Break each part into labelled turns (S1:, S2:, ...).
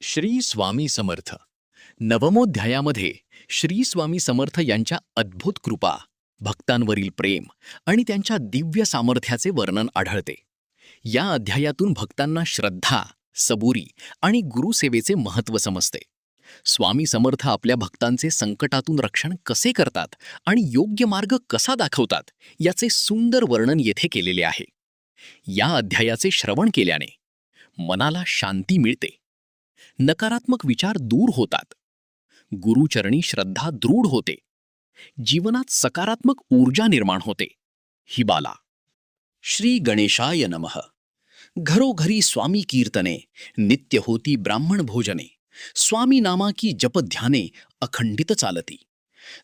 S1: श्री स्वामी समर्थ नवमोध्यायामध्ये श्री स्वामी समर्थ यांच्या अद्भुत कृपा, भक्तांवरील प्रेम आणि त्यांच्या दिव्य सामर्थ्याचे वर्णन आढळते. या अध्यायातून भक्तांना श्रद्धा, सबुरी आणि गुरुसेवेचे महत्त्व समजते. स्वामी समर्थ आपल्या भक्तांचे संकटातून रक्षण कसे करतात आणि योग्य मार्ग कसा दाखवतात याचे सुंदर वर्णन येथे केलेले आहे. या अध्यायाचे श्रवण केल्याने मनाला शांती मिळते, नकारात्मक विचार दूर होतात, गुरुचरणी श्रद्धा दृढ होते, जीवनात सकारात्मक ऊर्जा निर्माण होते. ही बाला. श्री गणेशाय नमः. घरोघरी स्वामी कीर्तने, नित्य होती ब्राह्मण भोजने, स्वामी नामा की जप ध्याने अखंडित चालती.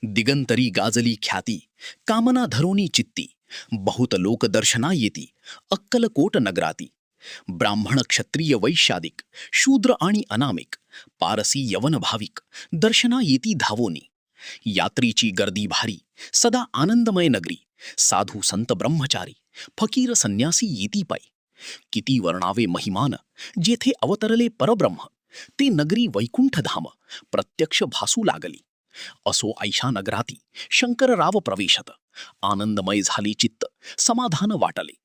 S1: दिगंतरी गाजली ख्याती, कामना धरोनी चित्ती, बहुत लोक दर्शना येती, अक्कलकोट नगराती. ब्राह्मण क्षत्रिय वैश्यादिक, शूद्र आणि अनामिक, पारसी यवन भाविक, दर्शना येती धावोनी. यात्रीची गर्दी भारी, सदा आनंदमय नगरी, साधू संत ब्रह्मचारी, फकीर संन्यासी येती पायी. किती वर्णावे महिमान, जेथे अवतरले परब्रह्म, ते नगरी वैकुंठधाम प्रत्यक्ष भासू लागली. असो ऐशा नगराती शंकरराव प्रवेशत, आनंदमय झाली चित्त, समाधान वाटले.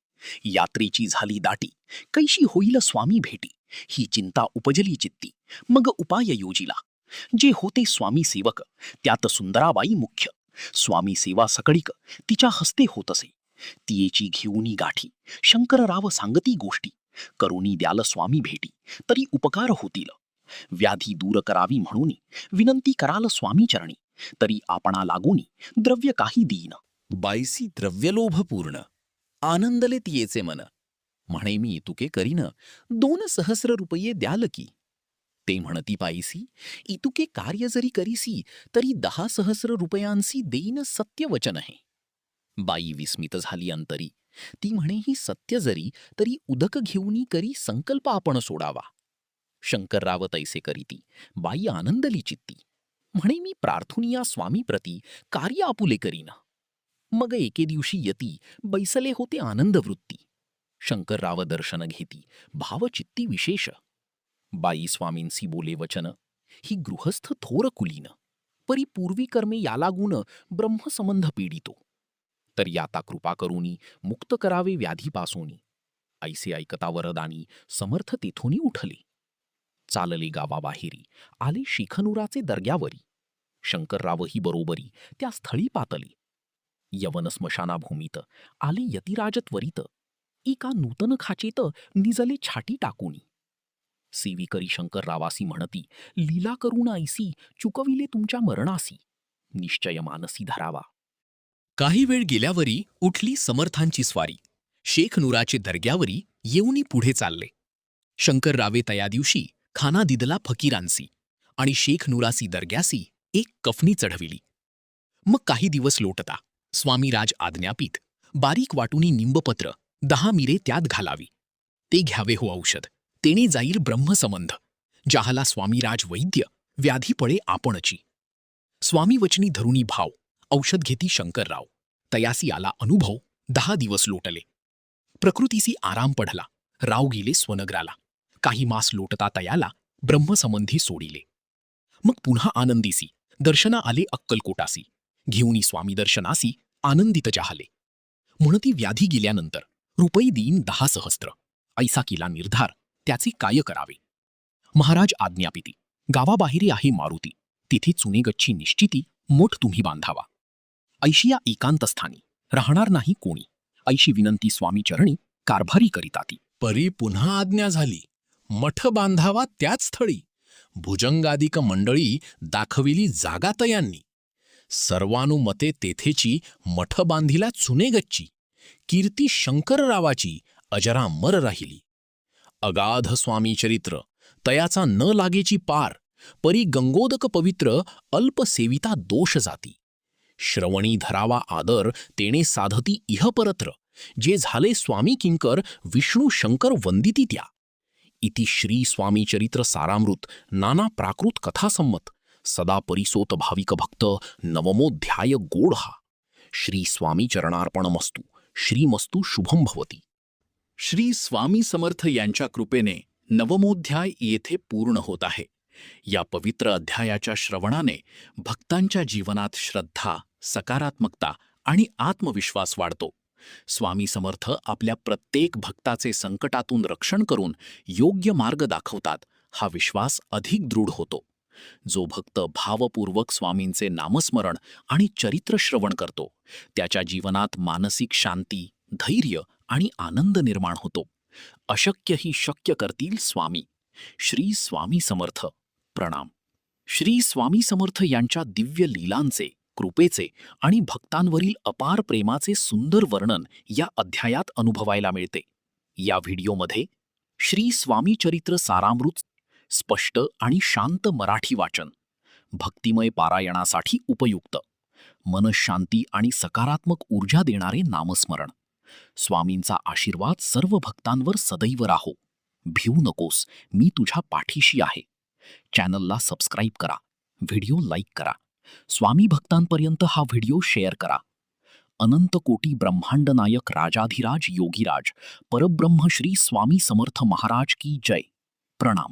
S1: यात्रेची झाली दाटी, कैशी होईल स्वामी भेटी, ही चिंता उपजली चित्ती, मग उपाय योजिला. जे होते स्वामी सेवक, त्यात सुंदराबाई मुख्य. स्वामी सेवा सकळीक तिच्या हस्ते होतसे, तियेची घेऊनी गाठी, शंकरराव सांगती गोष्टी. करुणी द्याल स्वामी भेटी, तरी उपकार होतील. व्याधी दूर करावी म्हणून विनंती कराल स्वामी चरणी, तरी आपणा लागूनी द्रव्य काही देईन.
S2: बाईसी द्रव्यलोभपूर्ण, आनंदले तियेचे मन. म्हणे मी इतुके करीन, 2 सहस्र रुपये द्याल की. ते म्हणती पायसी, इतुके कार्य जरी करीसी, तरी 10 सहस्र रुपयांसी देईन सत्य वचन आहे. बाई विस्मित झाली अंतरी. ती म्हणे ही सत्य जरी, तरी उदक घेऊनी करी संकल्प आपण सोडावा. शंकरराव तैसे करीती. बाई आनंदली चित्ती. म्हणे मी प्रार्थुनिया स्वामी प्रती कार्य आपुले करीन. मग एके दिवशी यती बैसले होते आनंदवृत्ती. शंकरराव दर्शन घेती, भावचित्ती विशेष. बाई स्वामींसी बोले वचन, ही गृहस्थ थोर कुलीन, परी पूर्वी कर्मे यालागून ब्रह्मसंबंध पीडितो. तर याता कृपा करूनी मुक्त करावे व्याधीपासोनी. ऐसे ऐकता वरदानी समर्थ तेथोनी उठले. चालले गावाबाहेरी, आले शिखनुराचे दर्ग्यावरी. शंकररावही बरोबरी त्या स्थळी पातले. यवन स्मशानाभूमीत आले यतिराज त्वरित. एका नूतन खाचेत निजले छाटी टाकूनी. सेवी करी शंकररावासी म्हणती, लीला करून ऐसी चुकविले तुमच्या मरणासी. निश्चय मानसी धरावा.
S1: काही वेळ गेल्यावरी उठली समर्थांची स्वारी. शेख नुराचे दर्ग्यावरी येऊनी पुढे चालले. शंकररावे तया दिवशी खाना दिदला फकीरांसी आणि शेख नुरासी दर्ग्यासी एक कफनी चढविली. मग काही दिवस लोटता स्वामीराज आज्ञापित बारीक वाटुनी निंबपत्र 10 मिरे त्यात घालावी. ते घ्यावे हो औषध, तेणे जाईल ब्रह्मसंबंध. जाहला स्वामीराज वैद्य, व्याधी पळे आपणची. स्वामी वचनी धरुनी भाव, औषध घेती शंकरराव. तयासी आला अनुभव, 10 दिवस लोटले. प्रकृतीसी आराम पडला, राव गेले स्वनगराला. काही मास लोटता तयाला ब्रह्मसंबंधी सोडिले. मग पुन्हा आनंदीसी दर्शना आले अक्कलकोटासी. घेऊनी स्वामी दर्शनासी आनंदित जाहले. म्हणती व्याधी गेल्यानंतर रुपये देईन 10 सहस्त्र. ऐसा केला निर्धार, त्याचे काय करावे. महाराज आज्ञापिती. गावाबाहेरी आहे मारुती, तिथे चुनेगच्ची निश्चिती मोठ तुम्ही बांधावा. ऐशिया एकांतस्थानी राहणार नाही कोणी. ऐशी विनंती स्वामी चरणी कारभारी करीताती.
S2: परी पुन्हा आज्ञा झाली. मठ बांधावा त्याच स्थळी. भुजंगादिक मंडळी दाखविली जागा तयांनी. सर्वानुमते तेथेची मठ बांधिला चुनेगच्ची. कीर्ती शंकररावाची अजरामर राहिली. अगाध स्वामी चरित्र, तयाचा न लागेची पार. परी गंगोदक पवित्र, अल्प सेविता दोष जाती. श्रवणी धरावा आदर, तेणे साधती इहपरत्र. जे झाले स्वामी किंकर, विष्णू शंकर वंदिती त्या. इति श्री स्वामी चरित्र सारामृत नाना प्राकृत कथासंमत. सदा परिसोत भाविक भक्त, नवमोध्याय गोड हा. श्री स्वामी चरणार्पणमस्तु. श्रीमस्तु शुभम भवती.
S1: श्री स्वामी समर्थ यांच्या कृपेने नवमोध्याय येथे पूर्ण होत आहे. या पवित्र अध्यायाच्या श्रवणाने भक्तांच्या जीवनात श्रद्धा, सकारात्मकता आणि आत्मविश्वास वाढतो. स्वामी समर्थ आपल्या प्रत्येक भक्ताचे संकटातून रक्षण करून योग्य मार्ग दाखवतात, हा विश्वास अधिक दृढ होतो. जो भक्त भावपूर्वक स्वामींचे नामस्मरण आणि चरित्र श्रवण करतो, त्याच्या जीवनात मानसिक शांती, धैर्य आणि आनंद निर्माण होतो. अशक्यही शक्य करतील स्वामी. श्री स्वामी समर्थ. प्रणाम. श्री स्वामी समर्थ यांच्या दिव्य लीलांचे, कृपेचे आणि भक्तांवरील अपार प्रेमाचे सुंदर वर्णन या अध्यायात अनुभवायला मिळते. या व्हिडिओमध्ये श्री स्वामी चरित्र सारामृत, स्पष्ट आणि शांत मराठी वाचन, भक्तिमय पारायणासाठी उपयुक्त, मनःशांती आणि सकारात्मक ऊर्जा देणारे नामस्मरण. स्वामींचा आशीर्वाद सर्व भक्तांवर सदैव राहो. भिवू नकोस, मी तुझ्या पाठीशी आहे. चॅनलला सबस्क्राईब करा, व्हिडिओ लाईक करा, स्वामी भक्तांपर्यंत हा व्हिडिओ शेअर करा. अनंत कोटी ब्रह्मांड नायक राजाधिराज योगीराज परब्रह्म श्री स्वामी समर्थ महाराज की जय. प्रणाम.